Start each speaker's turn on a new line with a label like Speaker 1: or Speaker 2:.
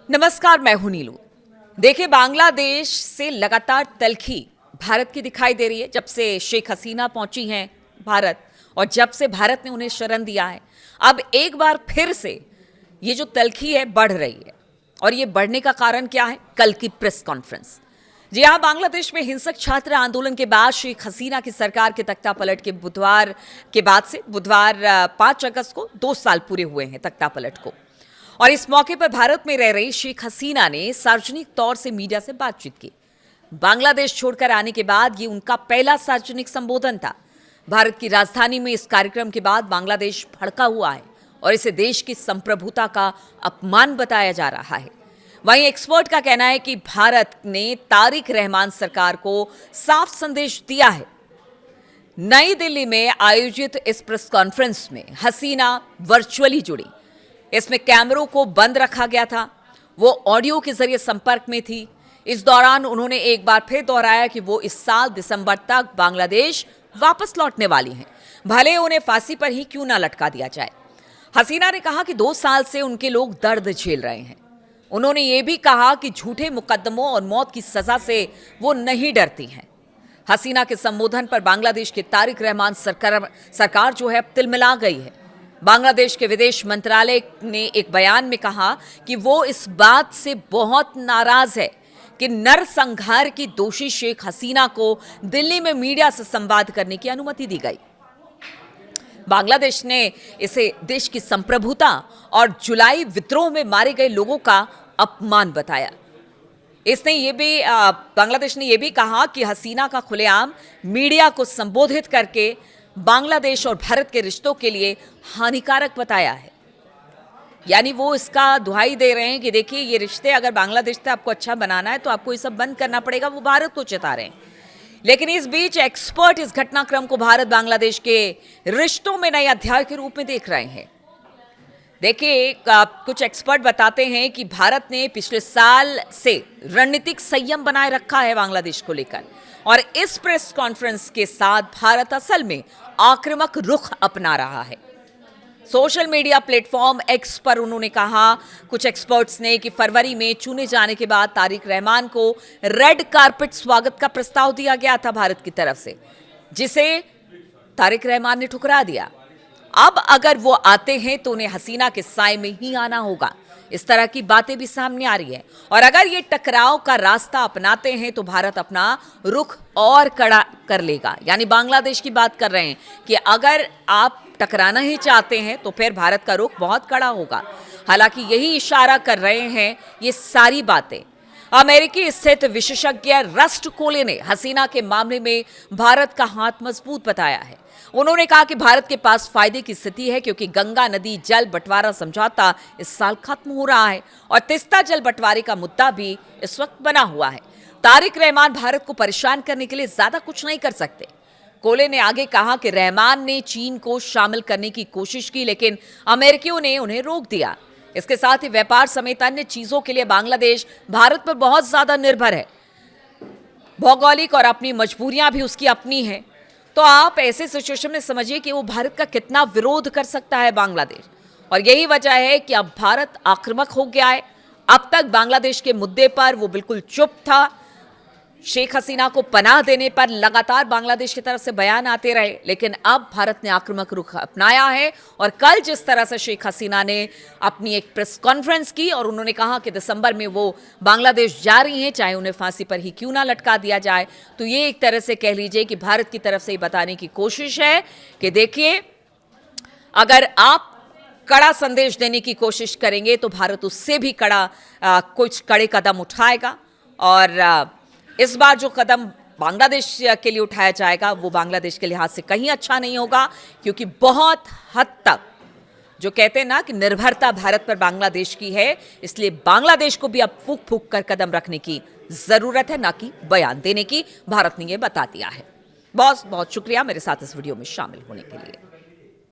Speaker 1: नमस्कार, मैं हूं नीलू। देखिए, बांग्लादेश से लगातार तल्खी भारत की दिखाई दे रही है जब से शेख हसीना पहुंची हैं भारत, और जब से भारत ने उन्हें शरण दिया है। अब एक बार फिर से ये जो तल्खी है बढ़ रही है, और ये बढ़ने का कारण क्या है? कल की प्रेस कॉन्फ्रेंस। जी हाँ, बांग्लादेश में हिंसक छात्र आंदोलन के बाद शेख हसीना की सरकार के तख्तापलट के बुधवार के बाद से बुधवार 5 अगस्त को 2 साल पूरे हुए हैं तख्तापलट को। और इस मौके पर भारत में रह रही शेख हसीना ने सार्वजनिक तौर से मीडिया से बातचीत की। बांग्लादेश छोड़कर आने के बाद ये उनका पहला सार्वजनिक संबोधन था। भारत की राजधानी में इस कार्यक्रम के बाद बांग्लादेश भड़का हुआ है और इसे देश की संप्रभुता का अपमान बताया जा रहा है। वहीं एक्सपर्ट का कहना है कि भारत ने तारिक रहमान सरकार को साफ संदेश दिया है। नई दिल्ली में आयोजित इस प्रेस कॉन्फ्रेंस में हसीना वर्चुअली जुड़ी। इसमें कैमरों को बंद रखा गया था, वो ऑडियो के जरिए संपर्क में थी। इस दौरान उन्होंने एक बार फिर दोहराया कि वो इस साल दिसंबर तक बांग्लादेश वापस लौटने वाली हैं, भले उन्हें फांसी पर ही क्यों ना लटका दिया जाए। हसीना ने कहा कि 2 साल से उनके लोग दर्द झेल रहे हैं। उन्होंने ये भी कहा कि झूठे मुकदमों और मौत की सजा से वो नहीं डरती हैं। हसीना के संबोधन पर बांग्लादेश के तारिक रहमान सरकार जो है अब तिलमिला गई है। बांग्लादेश के विदेश मंत्रालय ने एक बयान में कहा कि वो इस बात से बहुत नाराज है कि नरसंहार की दोषी शेख हसीना को दिल्ली में मीडिया से संवाद करने की अनुमति दी गई। बांग्लादेश ने इसे देश की संप्रभुता और जुलाई विद्रोह में मारे गए लोगों का अपमान बताया। बांग्लादेश ने यह भी कहा कि हसीना का खुलेआम मीडिया को संबोधित करके बांग्लादेश और भारत के रिश्तों के लिए हानिकारक बताया है। यानी वो इसका दुहाई दे रहे हैं कि देखिए, ये रिश्ते अगर बांग्लादेश से आपको अच्छा बनाना है तो आपको ये सब बंद करना पड़ेगा। वो भारत को चेता रहे हैं। लेकिन इस बीच एक्सपर्ट इस घटनाक्रम को भारत बांग्लादेश के रिश्तों में नए अध्याय के रूप में देख रहे हैं। देखिए, कुछ एक्सपर्ट बताते हैं कि भारत ने पिछले साल से रणनीतिक संयम बनाए रखा है बांग्लादेश को लेकर, और इस प्रेस कॉन्फ्रेंस के साथ भारत असल में आक्रामक रुख अपना रहा है। सोशल मीडिया प्लेटफॉर्म एक्स पर उन्होंने कहा, कुछ एक्सपर्ट्स ने, कि फरवरी में चुने जाने के बाद तारिक रहमान को रेड कारपेट स्वागत का प्रस्ताव दिया गया था भारत की तरफ से, जिसे तारिक रहमान ने ठुकरा दिया। अब अगर वो आते हैं तो उन्हें हसीना के साए में ही आना होगा। इस तरह की बातें भी सामने आ रही है। और अगर ये टकराव का रास्ता अपनाते हैं तो भारत अपना रुख और कड़ा कर लेगा। यानी बांग्लादेश की बात कर रहे हैं कि अगर आप टकराना ही चाहते हैं तो फिर भारत का रुख बहुत कड़ा होगा। हालांकि यही इशारा कर रहे हैं ये सारी बातें। अमेरिकी स्थित विशेषज्ञ रस्ट कोले ने हसीना के मामले में भारत का हाथ मजबूत बताया है। उन्होंने कहा कि भारत के पास फायदे की स्थिति है, क्योंकि गंगा नदी जल बंटवारा समझौता इस साल खत्म हो रहा है और तीस्ता जल बंटवारे का मुद्दा भी इस वक्त बना हुआ है। तारिक रहमान भारत को परेशान करने के लिए ज्यादा कुछ नहीं कर सकते। कोले ने आगे कहा कि रहमान ने चीन को शामिल करने की कोशिश की, लेकिन अमेरिकियों ने उन्हें रोक दिया। इसके साथ ही व्यापार समेत अन्य चीजों के लिए बांग्लादेश भारत पर बहुत ज्यादा निर्भर है। भौगोलिक और अपनी मजबूरियां भी उसकी अपनी है। तो आप ऐसे सिचुएशन में समझिए कि वो भारत का कितना विरोध कर सकता है बांग्लादेश। और यही वजह है कि अब भारत आक्रामक हो गया है। अब तक बांग्लादेश के मुद्दे पर वो बिल्कुल चुप था। शेख हसीना को पनाह देने पर लगातार बांग्लादेश की तरफ से बयान आते रहे, लेकिन अब भारत ने आक्रामक रुख अपनाया है। और कल जिस तरह से शेख हसीना ने अपनी एक प्रेस कॉन्फ्रेंस की और उन्होंने कहा कि दिसंबर में वो बांग्लादेश जा रही हैं, चाहे उन्हें फांसी पर ही क्यों ना लटका दिया जाए, तो ये एक तरह से कह लीजिए कि भारत की तरफ से ये बताने की कोशिश है कि देखिए, अगर आप कड़ा संदेश देने की कोशिश करेंगे तो भारत उससे भी कुछ कड़े कदम उठाएगा। और इस बार जो कदम बांग्लादेश के लिए उठाया जाएगा वो बांग्लादेश के लिहाज से कहीं अच्छा नहीं होगा, क्योंकि बहुत हद तक जो कहते हैं ना कि निर्भरता भारत पर बांग्लादेश की है, इसलिए बांग्लादेश को भी अब फूंक फूंक कर कदम रखने की जरूरत है, ना कि बयान देने की। भारत ने यह बता दिया है। बहुत बहुत शुक्रिया मेरे साथ इस वीडियो में शामिल होने के लिए।